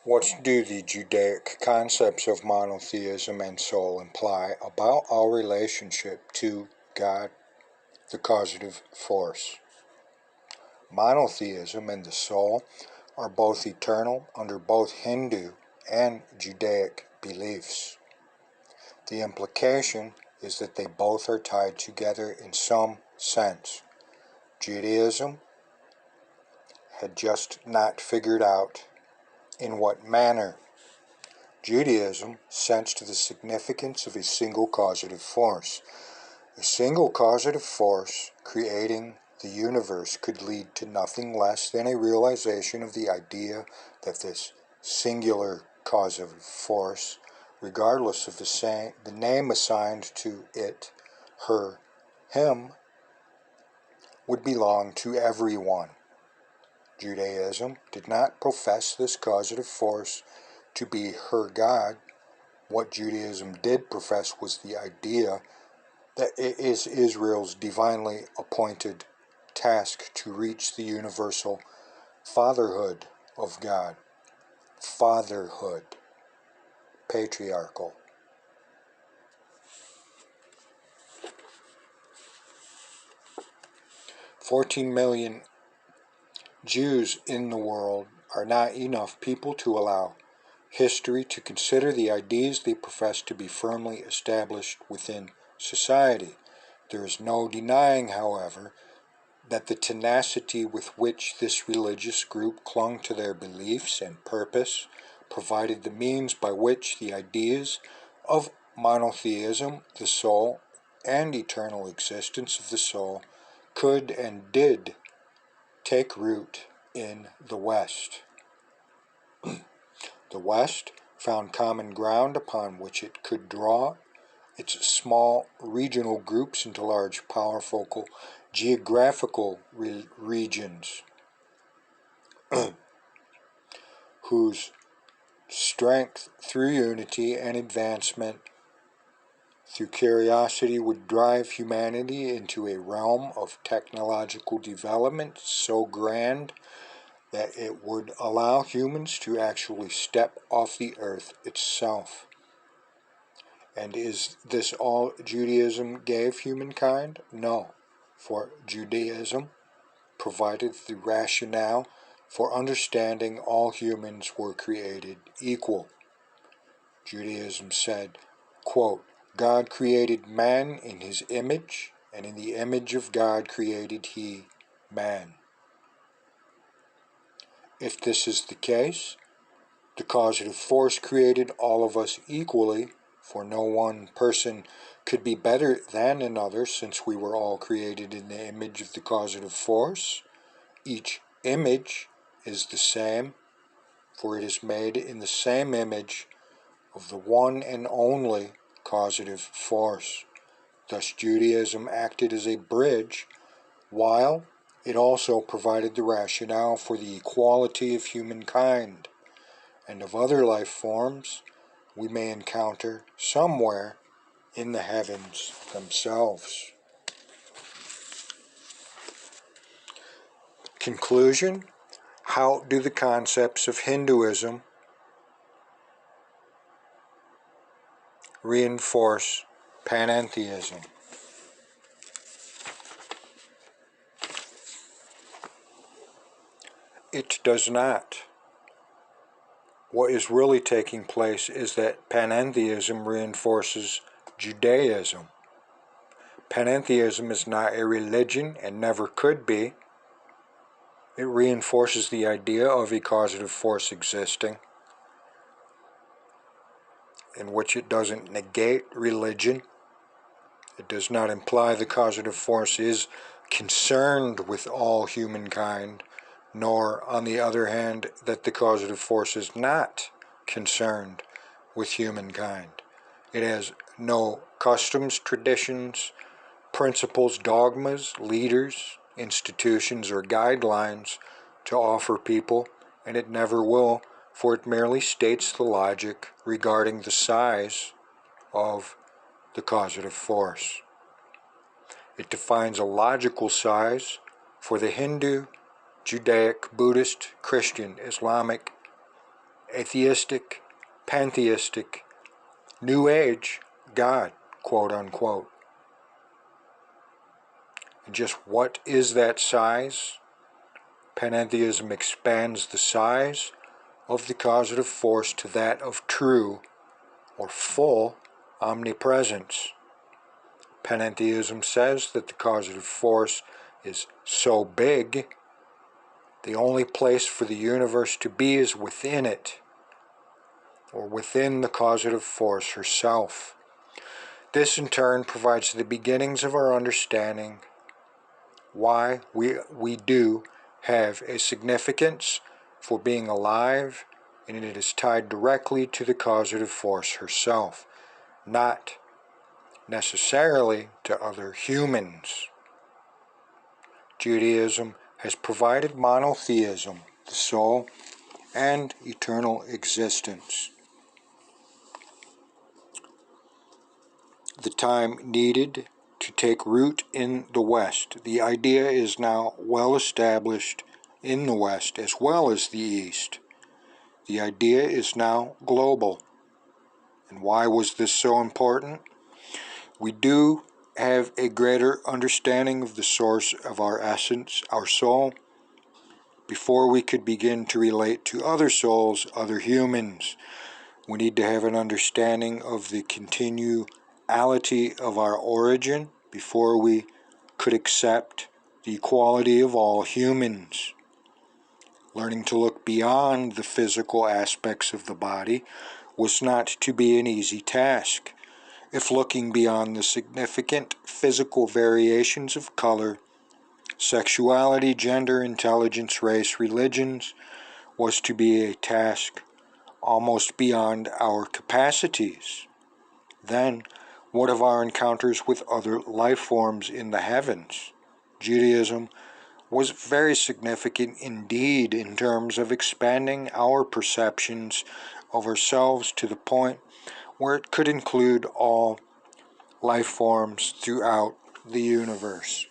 What do the Judaic concepts of monotheism and soul imply about our relationship to God, the causative force? Monotheism and the soul are both eternal under both Hindu and Judaic beliefs. The implication is that they both are tied together in some sense. Judaism had just not figured out in what manner. Judaism sensed the significance of a single causative force. A single causative force creating the universe could lead to nothing less than a realization of the idea that this singular causative force, regardless of the name assigned to it, her, him, would belong to everyone. Judaism did not profess this causative force to be her God. What Judaism did profess was the idea that it is Israel's divinely appointed task to reach the universal fatherhood of God. Fatherhood. Patriarchal. "14 million Jews in the world are not enough people to allow history to consider the ideas they profess to be firmly established within society. There is no denying, however, that the tenacity with which this religious group clung to their beliefs and purpose provided the means by which the ideas of monotheism, the soul, and eternal existence of the soul could and did take root in the West. The West found common ground upon which it could draw its small regional groups into large, powerful geographical regions whose strength through unity and advancement through curiosity would drive humanity into a realm of technological development so grand that it would allow humans to actually step off the earth itself. And is this all Judaism gave humankind? No, for Judaism provided the rationale for understanding all humans were created equal. Judaism said, quote, God created man in his image, and in the image of God created he man. If this is the case, the causative force created all of us equally, for no one person could be better than another since we were all created in the image of the causative force. Each image is the same, for it is made in the same image of the one and only causative force. Thus Judaism acted as a bridge, while it also provided the rationale for the equality of humankind and of other life forms we may encounter somewhere in the heavens themselves. Conclusion: how do the concepts of Hinduism reinforce panentheism? It does not. What is really taking place is that panentheism reinforces Judaism. Panentheism is not a religion and never could be. It reinforces the idea of a causative force existing, in which it doesn't negate religion. It does not imply the causative force is concerned with all humankind, nor, on the other hand, that the causative force is not concerned with humankind. It has no customs, traditions, principles, dogmas, leaders, institutions, or guidelines to offer people, and it never will, for it merely states the logic regarding the size of the causative force. It defines a logical size for the Hindu, Judaic, Buddhist, Christian, Islamic, atheistic, pantheistic, New Age God, quote unquote. And just what is that size? Panentheism expands the size of the causative force to that of true or full omnipresence. Panentheism says that the causative force is so big, the only place for the universe to be is within it, or within the causative force herself. This in turn provides the beginnings of our understanding why we do have a significance for being alive, and it is tied directly to the causative force herself, not necessarily to other humans. Judaism has provided monotheism, the soul, and eternal existence. The time needed to take root in the West. The idea is now well established in the West as well as the East. The idea is now global. And why was this so important? We do have a greater understanding of the source of our essence, our soul, before we could begin to relate to other souls, other humans. We need to have an understanding of the continuality of our origin before we could accept the equality of all humans. Learning to look beyond the physical aspects of the body was not to be an easy task. If looking beyond the significant physical variations of color, sexuality, gender, intelligence, race, religions was to be a task almost beyond our capacities, then what of our encounters with other life forms in the heavens? Judaism was very significant indeed in terms of expanding our perceptions of ourselves to the point where it could include all life forms throughout the universe.